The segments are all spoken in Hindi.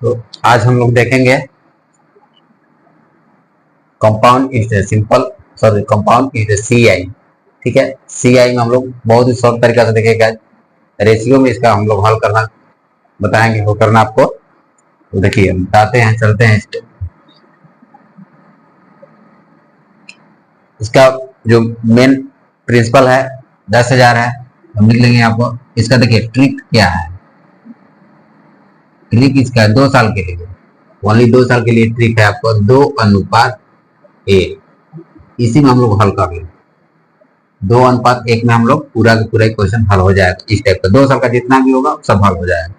तो आज हम लोग देखेंगे compound interest simple sorry compound interest CI। ठीक है, CI में हम लोग बहुत ही शॉर्ट तरीका से देखेंगे। रेशियो में इसका हम लोग हल करना बताएंगे, वो करना आपको। तो देखिए हम बताते हैं, चलते हैं इसका जो मेन प्रिंसिपल है 10,000 है। हम लिख लेंगे आपको। इसका देखिए ट्रिक क्या है। ट्रिक इसका है 2 साल के लिए, ओनली 2 साल के लिए ट्रिक है आपको 2:1। इसी में हम लोग हल कर लेंगे। 2:1 में हम लोग पूरा का पूरा क्वेश्चन हल हो जाएगा। इस टाइप का 2 साल का जितना भी होगा सब हल हो जाएगा।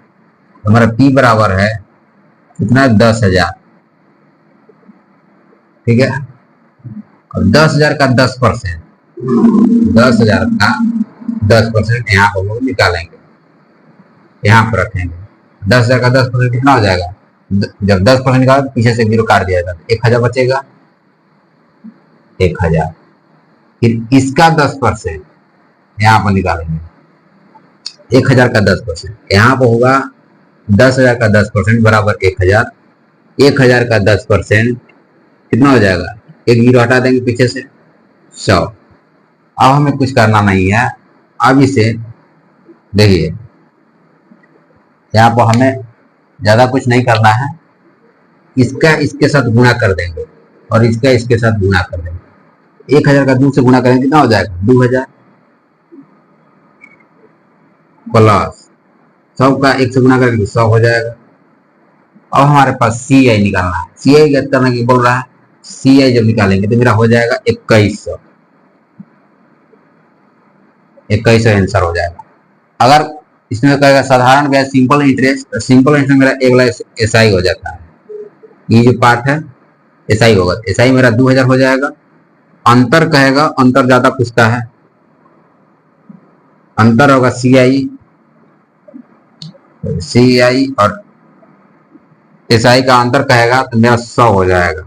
तो हमारा P बराबर है कितना, 10,000। ठीक है, और 10,000 का 10%, 10,000 का 10% यहाँ पर हम लोग निकालेंगे, यहाँ पर रखेंगे। 10,000 का 10% कितना हो जाएगा, जब 10% निकालो पीछे से 0 काट दिया जाएगा, 1,000 बचेगा। 1,000 फिर इसका 10% यहाँ पर निकालेंगे। 1,000 का 10% यहाँ पर होगा 10,000 का 10% बराबर 1,000। 1,000 का 10% कितना हो जाएगा, एक 0 हटा देंगे पीछे से 100। अब हमें कुछ करना नहीं है। अब इसे देखिए यहाँ पर हमें ज्यादा कुछ नहीं करना है। इसका इसके साथ गुणा कर देंगे और इसका इसके साथ गुणा कर देंगे। 1,000 का 2 से गुणा करेंगे कितना हो जाएगा, 2,000 प्लस 100 का 1 से गुणा करेंगे 100 हो जाएगा। अब हमारे पास CI निकालना है। CI ज्ञात करने की बोल रहा है। CI जब निकालेंगे तो मेरा हो जाएगा 2,100। 2,100 आंसर हो जाएगा। अगर इसमें कहेगा साधारण ब्याज सिंपल इंटरेस्ट, तो सिंपल इंटरेस्ट मेरा 1,00,000 SI हो जाता है। ये जो पार्ट है SI होगा, SI मेरा 2,000 हो जाएगा। अंतर कहेगा, अंतर ज्यादा पूछता है। अंतर होगा CI और SI का अंतर कहेगा तो मेरा 100 हो जाएगा।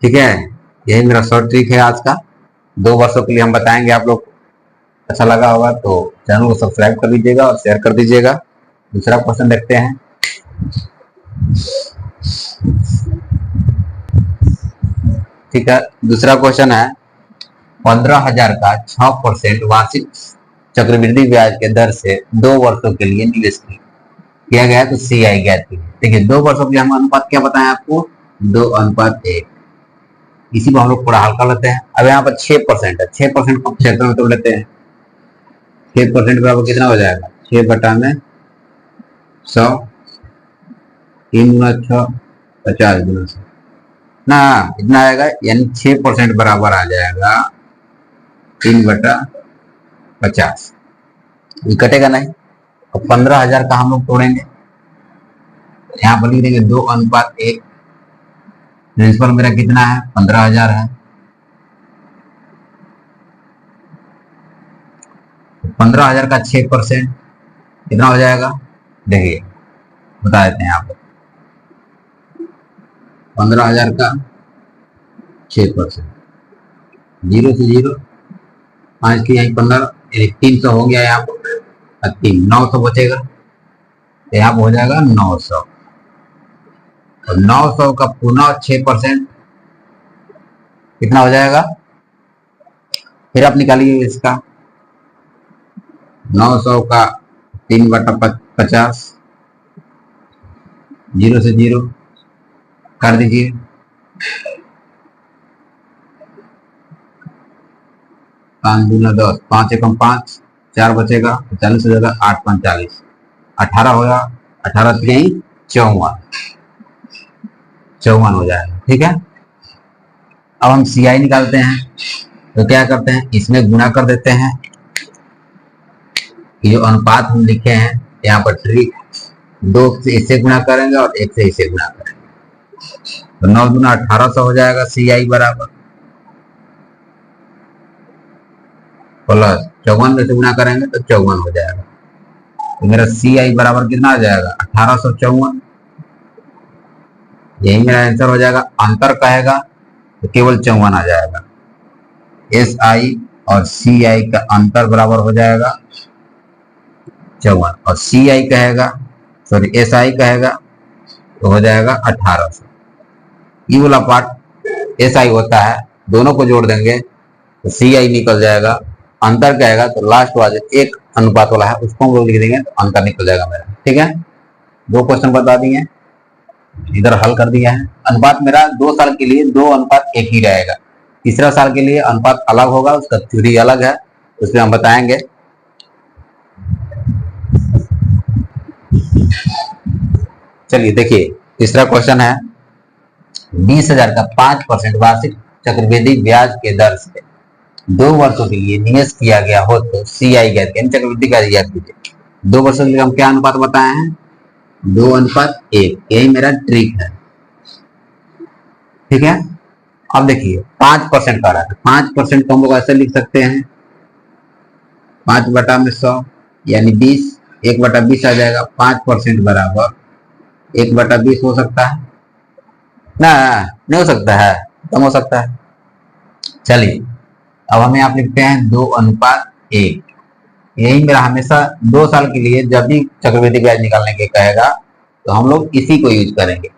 ठीक है, यही मेरा शॉर्ट ट्रिक है आज का। 2 वर्षों के लिए हम बताएंगे। आप लोग अच्छा लगा होगा तो चैनल को सब्सक्राइब कर लीजिएगा और शेयर कर दीजिएगा। दूसरा क्वेश्चन देखते हैं। ठीक है, दूसरा क्वेश्चन है 15,000 का 6% वार्षिक चक्रवृद्धि ब्याज के दर से 2 वर्षों के लिए निवेश किया गया तो CI ज्ञात कीजिए। देखिए 2 वर्षों के लिए हम अनुपात क्या बताएं आपको, 2:1। इसी को हम लोग पूरा हल कर लेते हैं। अब यहाँ पर 6% है, 6% को क्षेत्र में तोड़ लेते हैं। 6% बराबर कितना हो जाएगा, 6/100, 3 गुना 6, 50 गुना 100 ना, इतना आएगा। यानी 6% बराबर आ जाएगा 3/50। ये कटेगा नहीं। और 15,000 का हम लोग तोड़ेंगे, यहाँ पर लिख देंगे 2:1। प्रिंसिपल मेरा कितना है, 15,000 है। 15,000 का 6% कितना हो जाएगा, देखिए बता देते हैं आपको। 15,000 का 6%, 0 से 0, 5 की यहीं 15, 300 हो गया यहाँ पर। 900 बचेगा तो यहाँ पर हो जाएगा 900। और 900 का पुनः 6% कितना हो जाएगा, फिर आप निकालिए इसका। 900 का 3/50, 0 से 0 कर दीजिए। 5 दूना 10, 5 एकम 5, 4 बचेगा 40 हो जाएगा। 8 5 40, 18 होगा। 18 3 54 हो जाएगा। ठीक है, अब हम CI निकालते हैं। तो क्या करते हैं, इसमें गुणा कर देते हैं। ये जो अनुपात हम लिखे हैं यहाँ पर ट्रिक, 2 से इससे गुणा करेंगे और 1 से इसे गुणा करेंगे। तो 9 दूना 1800 हो जाएगा। CI बराबर प्लस 54 में से गुणा करेंगे तो 54 हो जाएगा। तो मेरा CI बराबर कितना आ जाएगा, 1854। यही मेरा आंसर हो जाएगा। अंतर कहेगा तो केवल 54 आ जाएगा। SI और CI का अंतर बराबर हो जाएगा 54, और CI कहेगा सॉरी SI कहेगा तो हो जाएगा 1800। ये वाला पार्ट SI होता है, दोनों को जोड़ देंगे तो CI निकल जाएगा। अंतर कहेगा तो लास्ट वाला एक अनुपात वाला है उसको हम लोग लिख देंगे तो अंतर निकल जाएगा मेरा। ठीक है, 2 क्वेश्चन बता दिए, इधर हल कर दिया है। अनुपात मेरा 2 साल के लिए 2:1 ही रहेगा। तीसरा साल के लिए अनुपात अलग होगा, उसका थ्योरी अलग है, उसमें हम बताएंगे। चलिए देखिए, तीसरा क्वेश्चन है 20,000 का 5% वार्षिक चक्रवृद्धि ब्याज के दर से 2 वर्षों के लिए निवेश किया गया हो तो CI ज्ञात कीजिए, चक्रवृद्धि का ज्ञात कीजिए। 2 वर्षों के लिए हम क्या अनुपात बताए हैं? 2:1। यही मेरा ट्रिक है। ठीक है, अब देखिए 5% का रहा है, 5% को हम लोग ऐसे लिख सकते हैं 5/100 यानी 20, 1/20 आ जाएगा। 5% बराबर 1/20 हो सकता है ना? नहीं हो सकता है, कम हो सकता है। चलिए अब हमें आप लिखते हैं 2:1। यही मेरा हमेशा 2 साल के लिए जब भी चक्रवृद्धि ब्याज निकालने के कहेगा तो हम लोग इसी को यूज करेंगे।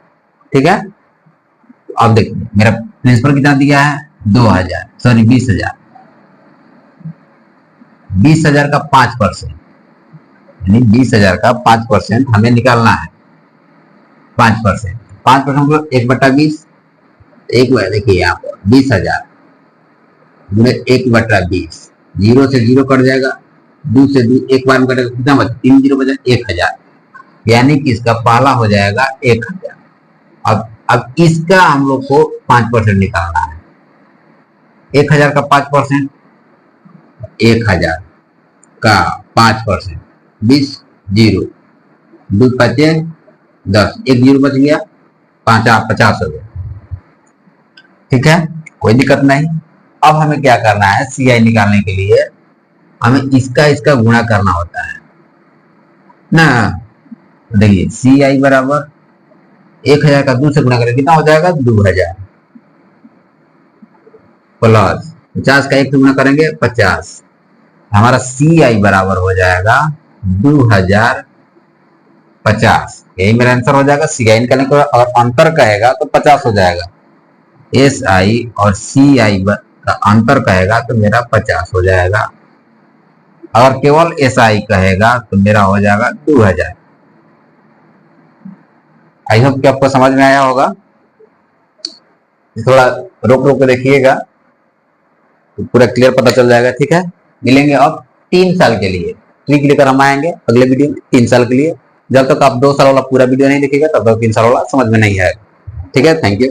ठीक है, तो अब देखिए मेरा प्रिंसिपल कितना दिया है? 20,000 सॉरी 20,000। 20,000 का 5% यानी 20,000 का 5% हमें निकालना है। 5% 5% 1/20। एक बार देखिए यहाँ पर 20,000 1/20, 0 से 0 कट जाएगा, 2 से 2 एक बार में कटेगा, कितना बचा? 3 0 बचा 1,000, यानी कि इसका पहला हो जाएगा 1,000। अब इसका हम लोग को 5% निकालना है। 1,000 का 5%, 1,000 का 5%, 20 0 2 5 10, 1 0 बच गया, 5 8 50 हो गया। ठीक है, कोई दिक्कत नहीं। अब हमें क्या करना है? CI निकालने के लिए हमें इसका गुणा करना होता है ना। देखिए CI बराबर 1,000 का 2 से गुणा करें कितना हो जाएगा? 2,000 प्लस 50 का 1 से गुणा करेंगे 50। हमारा CI बराबर हो जाएगा 2050। यही मेरा आंसर हो जाएगा। CI निकालने के बाद अगर अंतर कहेगा तो 50 हो जाएगा। SI और CI का अंतर कहेगा तो मेरा 50 हो जाएगा। अगर केवल SI कहेगा तो मेरा हो जाएगा 2,000। आई होप कि आपको समझ में आया होगा। थोड़ा रोक रोक के देखिएगा तो पूरा क्लियर पता चल जाएगा। ठीक है, मिलेंगे अब 3 साल के लिए। ट्रिक लेकर हम आएंगे अगले वीडियो में 3 साल के लिए। जब तक आप 2 साल वाला पूरा वीडियो नहीं देखिएगा तब तक 3 साल वाला समझ में नहीं आएगा। ठीक है, थैंक यू।